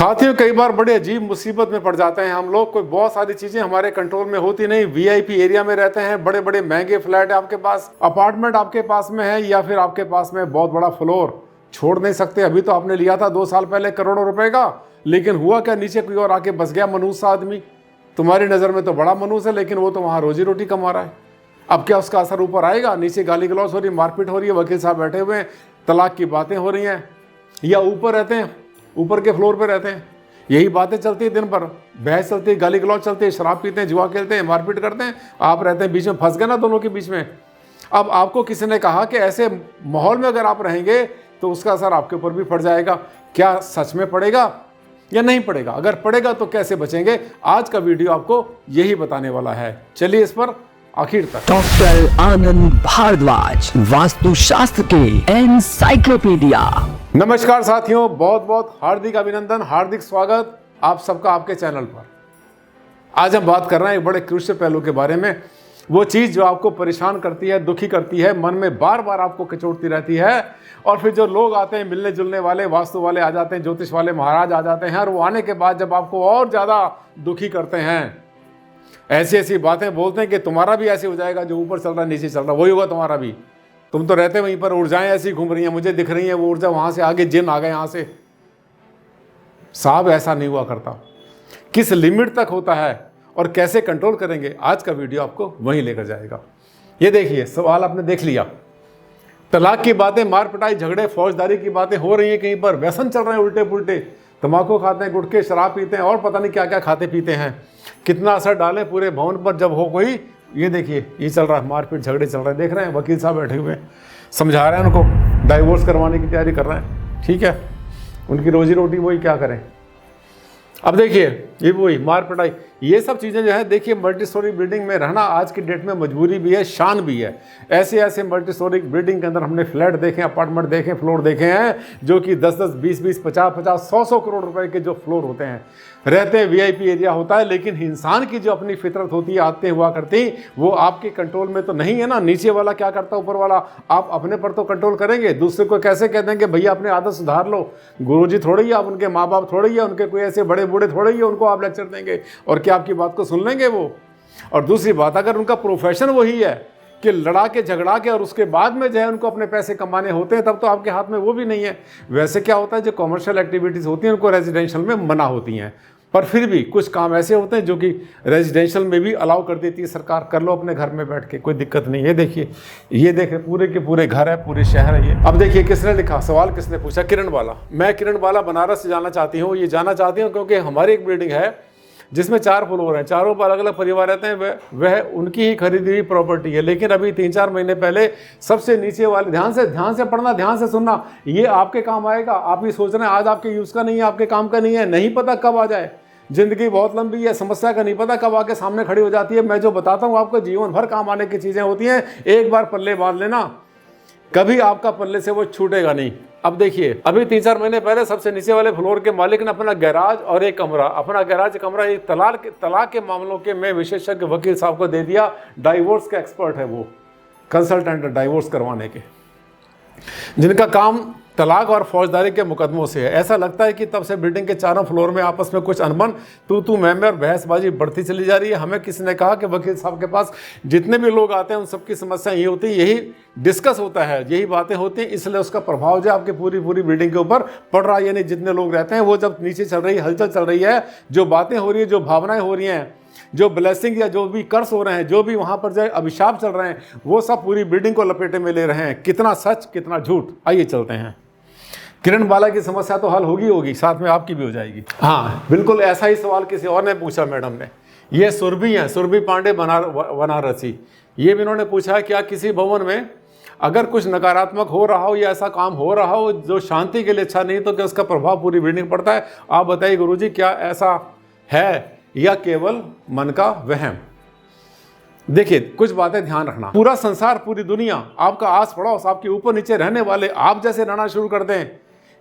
साथियों, कई बार बड़े अजीब मुसीबत में पड़ जाते हैं हम लोग। कोई बहुत सारी चीजें हमारे कंट्रोल में होती नहीं। वीआईपी एरिया में रहते हैं, बड़े बड़े महंगे फ्लैट है आपके पास, अपार्टमेंट आपके पास में है, या फिर आपके पास में बहुत बड़ा फ्लोर, छोड़ नहीं सकते। अभी तो आपने लिया था 2 साल पहले करोड़ों रुपए का, लेकिन हुआ क्या, नीचे कोई और आके बस गया मनूस सा आदमी। तुम्हारी नज़र में तो बड़ा मनूस है, लेकिन वो तो वहाँ रोजी रोटी कमा रहा है। अब क्या उसका असर ऊपर आएगा? नीचे गाली गलौज हो रही, मारपीट हो रही है, वकील साहब बैठे हुए हैं, तलाक की बातें हो रही हैं, या ऊपर रहते हैं, ऊपर के फ्लोर पे रहते हैं, यही बातें चलती है दिन भर, बहस चलती है, गाली गलौज चलती है, शराब पीते हैं, जुआ खेलते हैं, मारपीट करते हैं। आप रहते हैं बीच में, फंस गए ना दोनों के बीच में। अब आपको किसी ने कहा कि ऐसे माहौल में अगर आप रहेंगे तो उसका असर आपके ऊपर भी पड़ जाएगा। क्या सच में पड़ेगा या नहीं पड़ेगा? अगर पड़ेगा तो कैसे बचेंगे? आज का वीडियो आपको यही बताने वाला है। चलिए इस पर आखिर तक। डॉक्टर आनंद भारद्वाज, वास्तुशास्त्र के एनसाइक्लोपीडिया। नमस्कार साथियों, बहुत बहुत हार्दिक अभिनंदन, हार्दिक स्वागत आप सबका आपके चैनल पर। आज हम बात कर रहे हैं एक बड़े क्रूशियल पहलू के बारे में। वो चीज़ जो आपको परेशान करती है, दुखी करती है, मन में बार बार आपको कचोटती रहती है, और फिर जो लोग आते हैं मिलने जुलने वाले, वास्तु वाले आ जाते हैं, ज्योतिष वाले महाराज आ जाते हैं, और वो आने के बाद जब आपको और ज़्यादा दुखी करते हैं, ऐसी ऐसी बातें बोलते हैं कि तुम्हारा भी ऐसे हो जाएगा, जो ऊपर चल रहा है नीचे चल रहा है वही होगा तुम्हारा भी। तुम तो रहते वहीं पर, ऊर्जाएं ऐसी घूम रही हैं, मुझे दिख रही हैं, वो ऊर्जा वहाँ से आगे, जिन आ गए यहाँ से। साहब ऐसा नहीं हुआ करता। किस लिमिट तक होता है और कैसे कंट्रोल करेंगे, आज का वीडियो आपको वहीं लेकर जाएगा। ये देखिए, सवाल आपने देख लिया, तलाक की बातें, मार पिटाई, झगड़े, फौजदारी की बातें हो रही हैं, कहीं पर व्यसन चल रहे हैं उल्टे पुल्टे, तम्बाकू खाते हैं, गुटखे, शराब पीते हैं, और पता नहीं क्या क्या खाते पीते हैं। कितना असर डालें पूरे भवन पर जब हो कोई। ये देखिए, ये चल रहा है, मारपीट झगड़े चल रहे हैं, देख रहे हैं, वकील साहब बैठे हुए हैं, समझा रहे हैं उनको, डाइवोर्स करवाने की तैयारी कर रहे हैं। ठीक है, उनकी रोजी रोटी वही, क्या करें। अब देखिए, ये वही मार पिटाई, ये सब चीज़ें जो है, देखिए मल्टी स्टोरी बिल्डिंग में रहना आज की डेट में मजबूरी भी है, शान भी है। ऐसे ऐसे मल्टी स्टोरी बिल्डिंग के अंदर हमने फ्लैट देखे, अपार्टमेंट देखे, फ्लोर देखे हैं, जो कि 10-10, 20-20, 50-50, 100-100 करोड़ रुपए के जो फ्लोर होते हैं, रहते हैं, वीआईपी एरिया होता है, लेकिन इंसान की जो अपनी फितरत होती है, आदतें हुआ करती, वो आपके कंट्रोल में तो नहीं है ना। नीचे वाला क्या करता है, ऊपर वाला। आप अपने पर तो कंट्रोल करेंगे, दूसरे को कैसे कह देंगे भैया अपने आदत सुधार लो? गुरुजी थोड़ी है आप, उनके माँ बाप थोड़ी है, उनके कोई ऐसे बड़े बूढ़े थोड़े ही, उनको आप लेक्चर देंगे और क्या आपकी बात को सुन लेंगे वो? और दूसरी बात, अगर उनका प्रोफेशन वही है कि लड़ा के झगड़ा के और उसके बाद में जो है उनको अपने पैसे कमाने होते हैं, तब तो आपके हाथ में वो भी नहीं है। वैसे क्या होता है, जो कमर्शियल एक्टिविटीज़ होती हैं उनको रेजिडेंशियल में मना होती हैं, पर फिर भी कुछ काम ऐसे होते हैं जो कि रेजिडेंशियल में भी अलाउ कर देती है सरकार, कर लो अपने घर में बैठ के, कोई दिक्कत नहीं है। देखिए, ये देखें, पूरे के पूरे घर है, पूरे शहर है ये। अब देखिए किसने लिखा, सवाल किसने पूछा, किरण बाला। मैं किरण बाला बनारस से जाना चाहती हूँ। ये जाना चाहती हूँ क्योंकि हमारी एक बिल्डिंग है जिसमें 4 फ्लोर हैं, चारों पर अलग अलग परिवार रहते हैं, वह उनकी ही खरीदी हुई प्रॉपर्टी है। लेकिन अभी 3-4 महीने पहले सबसे नीचे वाले, ध्यान से पढ़ना, ध्यान से सुनना, ये आपके काम आएगा। आप ये सोच रहे हैं आज आपके यूज़ का नहीं है, आपके काम का नहीं है, नहीं पता कब आ जाए। जिंदगी बहुत लंबी है, समस्या का नहीं पता कब आके सामने खड़ी हो जाती है। मैं जो बताता हूँ आपको जीवन भर काम आने की चीज़ें होती हैं, एक बार पल्ले बांध लेना, कभी आपका पल्ले से वो छूटेगा नहीं। अब देखिए, अभी 3-4 महीने पहले सबसे नीचे वाले फ्लोर के मालिक ने अपना गैराज और एक कमरा, अपना गैराज कमरा एक तलाक के मामलों के में विशेषज्ञ वकील साहब को दे दिया। डाइवोर्स के एक्सपर्ट है वो, कंसल्टेंट डाइवोर्स करवाने के, जिनका काम तलाक और फौजदारी के मुकदमों से है। ऐसा लगता है कि तब से बिल्डिंग के चारों फ्लोर में आपस में कुछ अनबन, तू मैं और बहसबाजी बढ़ती चली जा रही है। हमें किसी ने कहा कि वकील साहब के पास जितने भी लोग आते हैं उन सबकी समस्या ये होती है, यही डिस्कस होता है, यही बातें होती हैं, इसलिए उसका प्रभाव जो आपकी पूरी बिल्डिंग के ऊपर पड़ रहा है। यानी जितने लोग रहते हैं, वो जब नीचे चल रही है, हलचल चल रही है, जो बातें हो रही है, जो भावनाएं हो रही हैं, जो ब्लेसिंग या जो भी कर्स हो रहे हैं, जो भी वहाँ पर जो अभिशाप चल रहे हैं, वो सब पूरी बिल्डिंग को लपेटे में ले रहे हैं। कितना सच कितना झूठ, आइए चलते हैं। किरण बाला की समस्या तो हल होगी, साथ में आपकी भी हो जाएगी। हाँ, बिल्कुल ऐसा ही सवाल किसी और ने पूछा, मैडम ने। ये सुरभि हैं, सुरभि पांडे बनारसी। ये भी इन्होंने पूछा है, क्या किसी भवन में अगर कुछ नकारात्मक हो रहा हो या ऐसा काम हो रहा हो जो शांति के लिए अच्छा नहीं, तो क्या उसका प्रभाव पूरी बिल्डिंग पड़ता है? आप बताइए गुरुजी, क्या ऐसा है या केवल मन का वहम? देखिए, कुछ बातें ध्यान रखना। पूरा संसार, पूरी दुनिया, आपका आस पड़ोस, आपके ऊपर नीचे रहने वाले आप जैसे रहना शुरू कर दें,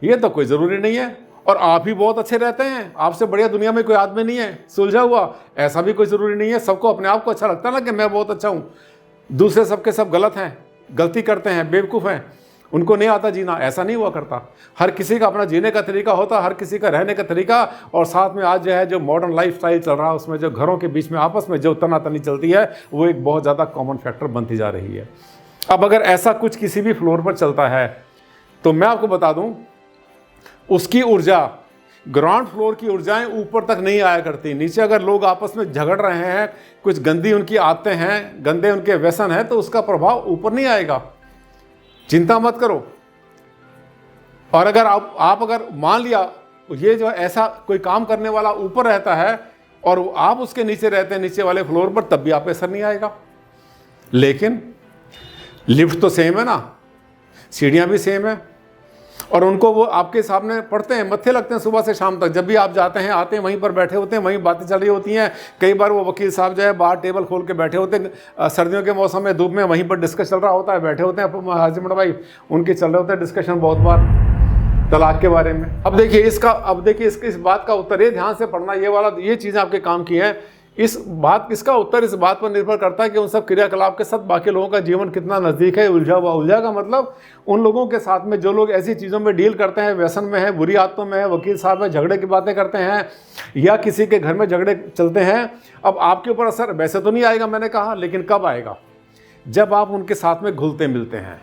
ये तो कोई ज़रूरी नहीं है। और आप ही बहुत अच्छे रहते हैं, आपसे बढ़िया दुनिया में कोई आदमी नहीं है, सुलझा हुआ, ऐसा भी कोई ज़रूरी नहीं है। सबको अपने आप को अच्छा लगता है ना कि मैं बहुत अच्छा हूँ। दूसरे सबके सब गलत हैं, गलती करते हैं, बेवकूफ़ हैं। उनको नहीं आता जीना, ऐसा नहीं हुआ करता। हर किसी का अपना जीने का तरीका होता, हर किसी का रहने का तरीका। और साथ में आज जो है जो मॉडर्न लाइफ स्टाइल चल रहा है उसमें जो घरों के बीच में आपस में जो तनातनी चलती है वो एक बहुत ज़्यादा कॉमन फैक्टर बनती जा रही है। अब अगर ऐसा कुछ किसी भी फ्लोर पर चलता है तो मैं आपको बता दूं उसकी ऊर्जा, ग्राउंड फ्लोर की ऊर्जाएं ऊपर तक नहीं आया करती। नीचे अगर लोग आपस में झगड़ रहे हैं, कुछ गंदी उनकी आदतें हैं, गंदे उनके व्यसन हैं, तो उसका प्रभाव ऊपर नहीं आएगा, चिंता मत करो। और अगर आप अगर मान लिया ये जो ऐसा कोई काम करने वाला ऊपर रहता है और आप उसके नीचे रहते हैं, नीचे वाले फ्लोर पर, तब भी आप पे असर नहीं आएगा। लेकिन लिफ्ट तो सेम है ना, सीढ़ियाँ भी सेम है, और उनको वो आपके सामने पड़ते हैं, मत्थे लगते हैं सुबह से शाम तक। जब भी आप जाते हैं आते हैं वहीं पर बैठे होते हैं, वहीं बातें चल रही होती हैं। कई बार वो वकील साहब जो है बाहर टेबल खोल के बैठे होते हैं, सर्दियों के मौसम में धूप में वहीं पर डिस्कस चल रहा होता है, बैठे होते हैं हाजिर भाई, उनके चल रहे होते हैं डिस्कशन बहुत बार तलाक के बारे में। अब देखिए इस बात का उत्तर, ये ध्यान से पढ़ना, ये चीज़ें आपके काम की हैं। इसका उत्तर इस बात पर निर्भर करता है कि उन सब क्रियाकलाप के साथ बाकी लोगों का जीवन कितना नज़दीक है। उलझा का मतलब उन लोगों के साथ में जो लोग ऐसी चीज़ों में डील करते हैं, व्यसन में है, बुरी आदतों में है, वकील साहब है, झगड़े की बातें करते हैं, या किसी के घर में झगड़े चलते हैं। अब आपके ऊपर असर वैसे तो नहीं आएगा, मैंने कहा, लेकिन कब आएगा? जब आप उनके साथ में घुलते मिलते हैं,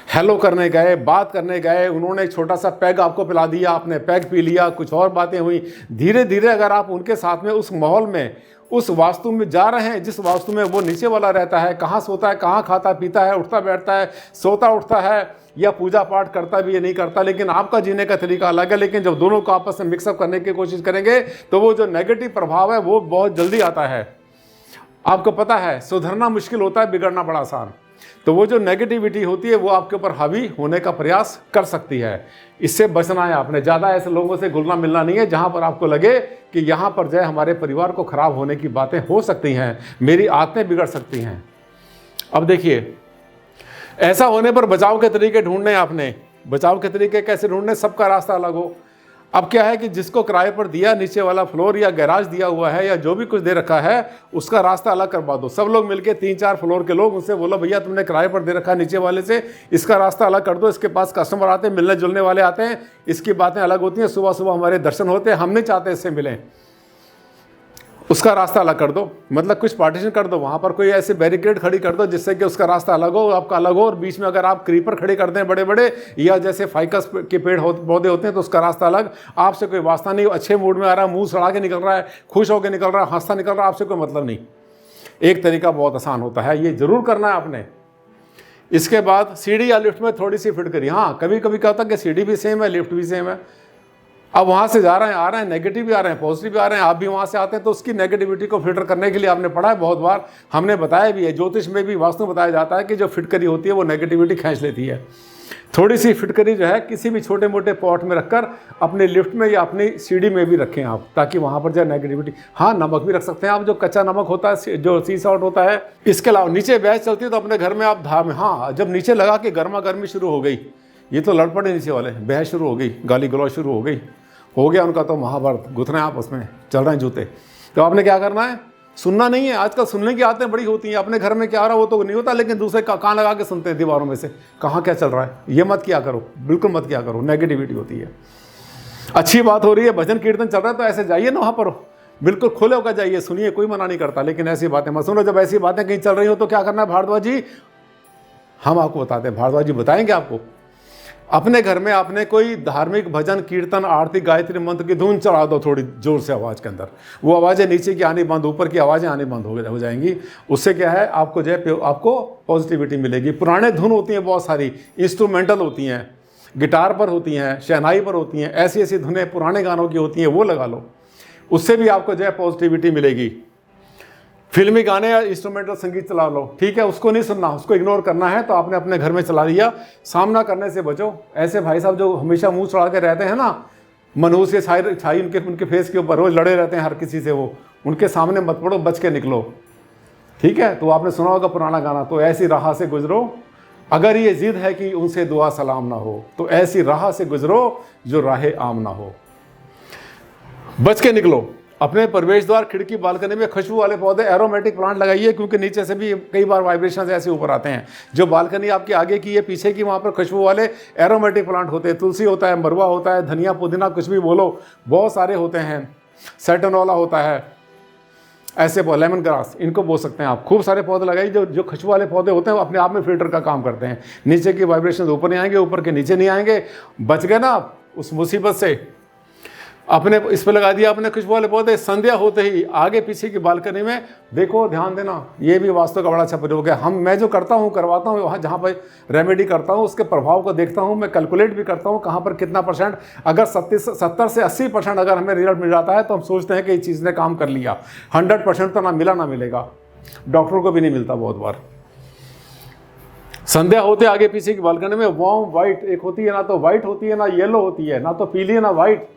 हेलो करने गए, बात करने गए, उन्होंने एक छोटा सा पैग आपको पिला दिया, आपने पैग पी लिया, कुछ और बातें हुई, धीरे धीरे अगर आप उनके साथ में उस माहौल में, उस वास्तु में जा रहे हैं जिस वास्तु में वो नीचे वाला रहता है, कहाँ सोता है, कहाँ खाता पीता है, उठता बैठता है, सोता उठता है, या पूजा पाठ करता भी है नहीं करता, लेकिन आपका जीने का तरीका अलग है। लेकिन जब दोनों को आपस में मिक्सअप करने की कोशिश करेंगे तो वो जो नेगेटिव प्रभाव है वो बहुत जल्दी आता है। आपको पता है सुधरना मुश्किल होता है, बिगड़ना बड़ा आसान। तो वो जो नेगेटिविटी होती है वो आपके ऊपर हावी होने का प्रयास कर सकती है। इससे बचना है आपने। ज़्यादा ऐसे लोगों से घुलना मिलना नहीं है जहाँ पर आपको लगे कि यहाँ पर जो है हमारे परिवार को खराब होने की बातें हो सकती हैं, मेरी आदतें बिगड़ सकती हैं। अब देखिए, ऐसा होने पर बचाव के तरीके ढूंढने आपने। बचाव के तरीके कैसे ढूंढने? सबका रास्ता अलग हो। अब क्या है कि जिसको किराए पर दिया, नीचे वाला फ्लोर या गैराज दिया हुआ है या जो भी कुछ दे रखा है, उसका रास्ता अलग करवा दो। सब लोग मिलके 3-4 फ्लोर के लोग, उनसे बोलो भैया तुमने किराए पर दे रखा है नीचे वाले से, इसका रास्ता अलग कर दो। इसके पास कस्टमर आते हैं, मिलने जुलने वाले आते हैं, इसकी बातें अलग होती हैं, सुबह सुबह हमारे दर्शन होते हैं, हम नहीं चाहते इससे मिलें, उसका रास्ता अलग कर दो। मतलब कुछ पार्टीशन कर दो, वहाँ पर कोई ऐसे बैरिकेड खड़ी कर दो जिससे कि उसका रास्ता अलग हो, आपका अलग हो। और बीच में अगर आप क्रीपर खड़े करते हैं बड़े बड़े, या जैसे फाइकस के पेड़ पौधे होते हैं, तो उसका रास्ता अलग। आपसे कोई वास्ता नहीं, अच्छे मूड में आ रहा है, मुंह सड़ा के निकल रहा है, खुश होकर निकल रहा है, हंसता निकल रहा है, आपसे कोई मतलब नहीं। एक तरीका बहुत आसान होता है, ये जरूर करना है आपने। इसके बाद सीढ़ी या लिफ्ट में थोड़ी सी फिट करी। हाँ, कभी कभी क्या होता है कि सीढ़ी भी सेम है, लिफ्ट भी सेम है। अब वहाँ से जा रहे हैं, आ रहे हैं, नेगेटिव भी आ रहे हैं, पॉजिटिव भी आ रहे हैं, आप भी वहाँ से आते हैं, तो उसकी नेगेटिविटी को फिल्टर करने के लिए आपने पढ़ा है बहुत बार, हमने बताया भी है। ज्योतिष में भी, वास्तु में बताया जाता है कि जो फिटकरी होती है वो नेगेटिविटी खींच लेती है। थोड़ी सी फिटकरी जो है किसी भी छोटे मोटे पॉट में रखकर अपने लिफ्ट में या अपनी सीढ़ी में भी रखें आप, ताकि वहाँ पर जो नेगेटिविटी। हाँ, नमक भी रख सकते हैं आप, जो कच्चा नमक होता है, जो सी सॉल्ट होता है। इसके अलावा नीचे बहस चलती है तो अपने घर में आप हाँ, जब नीचे लगा के गर्मा गर्मी शुरू हो गई, ये तो लड़ पड़े नीचे वाले, बहस शुरू हो गई, गाली गलौज शुरू हो गया उनका तो महाभारत, गुथ रहे हैं आपस में, चल रहे हैं जूते। तो आपने क्या करना है? सुनना नहीं है। आजकल सुनने की आदतें बड़ी होती हैं। अपने घर में क्या हो रहा है वो तो नहीं होता, लेकिन दूसरे का कान लगा के सुनते हैं दीवारों में से, कहाँ क्या चल रहा है। ये मत किया करो, बिल्कुल मत किया करो, नेगेटिविटी होती है। अच्छी बात हो रही है, भजन कीर्तन चल रहा है, तो ऐसे जाइए ना वहाँ पर, बिल्कुल खुले होकर जाइए, सुनिए, कोई मना नहीं करता। लेकिन ऐसी बातें मत सुनो। जब ऐसी बातें कहीं चल रही हो तो क्या करना है भारद्वाज जी? हम आपको बताते हैं, भारद्वाज जी बताएंगे आपको। अपने घर में आपने कोई धार्मिक भजन कीर्तन आरती गायत्री मंत्र की धुन चढ़ा दो थोड़ी जोर से आवाज़ के अंदर। वो आवाज़ें नीचे की आनी बंद, ऊपर की आवाज़ें आनी बंद हो जाएंगी। उससे क्या है, आपको जो है आपको पॉजिटिविटी मिलेगी। पुराने धुन होती हैं बहुत सारी, इंस्ट्रूमेंटल होती हैं, गिटार पर होती हैं, शहनाई पर होती हैं, ऐसी ऐसी धुनें पुराने गानों की होती हैं, वो लगा लो। उससे भी आपको जो है पॉजिटिविटी मिलेगी। फिल्मी गाने या इंस्ट्रूमेंटल संगीत चला लो, ठीक है, उसको नहीं सुनना, उसको इग्नोर करना है, तो आपने अपने घर में चला लिया। सामना करने से बचो। ऐसे भाई साहब जो हमेशा मुंह चढ़ा के रहते हैं ना, मनहूस के छाई उनके फेस के ऊपर, रोज लड़े रहते हैं हर किसी से, वो उनके सामने मत पड़ो, बच के निकलो, ठीक है। तो आपने सुना होगा पुराना गाना, तो ऐसी राह से गुजरो अगर ये जिद है कि उनसे दुआ सलाम ना हो, तो ऐसी राह से गुजरो जो राह आम ना हो। बच के निकलो। अपने प्रवेश द्वार, खिड़की, बालकनी में खुशबू वाले पौधे, एरोमेटिक प्लांट लगाइए, क्योंकि नीचे से भी कई बार वाइब्रेशन ऐसे ऊपर आते हैं। जो बालकनी आपकी आगे की है, पीछे की, वहाँ पर खुशबू वाले एरोमेटिक प्लांट होते हैं। तुलसी होता है, मरवा होता है, धनिया, पुदीना, कुछ भी बोलो, बहुत सारे होते हैं। सेटनोला होता है, ऐसे लेमन ग्रास, इनको बोल सकते हैं आप। खूब सारे पौधे लगाइए। जो खुशबू वाले पौधे होते हैं वो अपने आप में फिल्टर का काम करते हैं। नीचे की वाइब्रेशन ऊपर नहीं आएंगे, ऊपर के नीचे नहीं आएंगे। बच गए ना आप उस मुसीबत से। अपने इस पे लगा दिया आपने खुशबू वाले पौधे, संध्या होते ही आगे पीछे की बालकनी में देखो, ध्यान देना, ये भी वास्तु का बड़ा अच्छा प्रयोग है। मैं जो करता हूँ, करवाता हूँ, वहाँ जहाँ पर रेमेडी करता हूँ, उसके प्रभाव को देखता हूँ, मैं कैलकुलेट भी करता हूँ कहाँ पर कितना %। अगर 70 से 80% अगर हमें रिजल्ट मिल जाता है तो हम सोचते हैं कि इस चीज़ ने काम कर लिया। 100% तो ना मिलेगा, डॉक्टरों को भी नहीं मिलता बहुत बार। संध्या होते आगे पीछे की बालकनी में वार्म वाइट एक होती है, ना तो वाइट होती है, ना येलो होती है, ना तो पीली है, ना वाइट,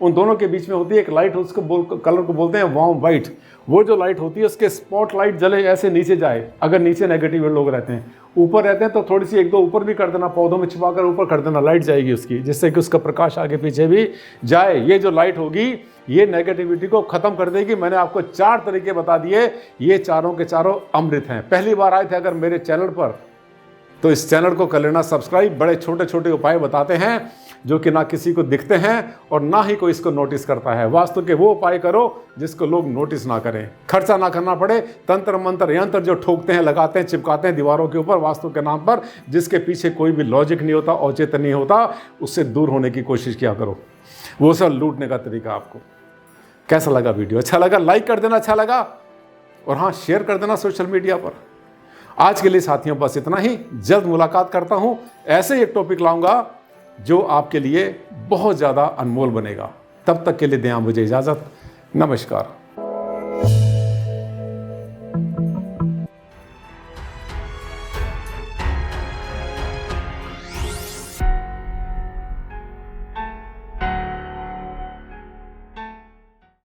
उन दोनों के बीच में होती है एक लाइट, उसको कलर को बोलते हैं वार्म वाइट। वो जो लाइट होती है उसके स्पॉट लाइट जले ऐसे नीचे जाए। अगर नीचे नेगेटिव लोग रहते हैं, ऊपर रहते हैं तो थोड़ी सी 1-2 ऊपर भी कर देना, पौधों में छिपा कर ऊपर कर देना, लाइट जाएगी उसकी, जिससे कि उसका प्रकाश आगे पीछे भी जाए। ये जो लाइट होगी ये नेगेटिविटी को खत्म कर देगी। मैंने आपको 4 तरीके बता दिए, ये चारों के चारों अमृत हैं। पहली बार आए थे अगर मेरे चैनल पर, तो इस चैनल को कर लेना सब्सक्राइब। बड़े छोटे छोटे उपाय बताते हैं जो कि ना किसी को दिखते हैं और ना ही कोई इसको नोटिस करता है। वास्तु के वो उपाय करो जिसको लोग नोटिस ना करें, खर्चा ना करना पड़े। तंत्र मंत्र यंत्र जो ठोकते हैं, लगाते हैं, चिपकाते हैं दीवारों के ऊपर वास्तु के नाम पर, जिसके पीछे कोई भी लॉजिक नहीं होता, औचित्य नहीं होता, उससे दूर होने की कोशिश किया करो। वो सब लूटने का तरीका आपको। कैसा लगा वीडियो? अच्छा लगा लाइक कर देना, अच्छा लगा, और हाँ शेयर कर देना सोशल मीडिया पर। आज के लिए साथियों बस इतना ही। जल्द मुलाकात करता हूँ, ऐसे ही एक टॉपिक लाऊंगा जो आपके लिए बहुत ज़्यादा अनमोल बनेगा। तब तक के लिए दें मुझे इजाज़त। नमस्कार।